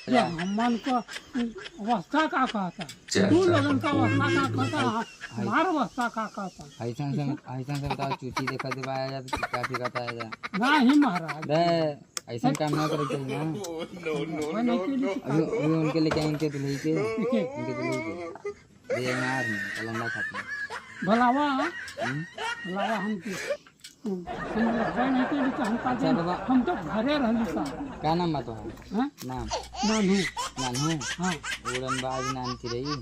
ये हमन को अवस्था का कहता, तू लोगन का अवस्था का कहता, हमार अवस्था का कहता। ऐसा से बताओ, चूची देखा दे आया जा तो क्या कहता है जा नहीं महाराज, दे ऐसा काम ना करे चाहिए ना। अभी उनके लेके इनके दुल्ही के देखिए ये मार नहीं कलंडा खाते भलावा भलावा हमके हम लगता नहीं कि हम का अच्छा बाबा, हम तो घरे रहली सा। क्या नाम बात है? हैं नाम नानू नानू हाँ उड़नबाज नाम की रही।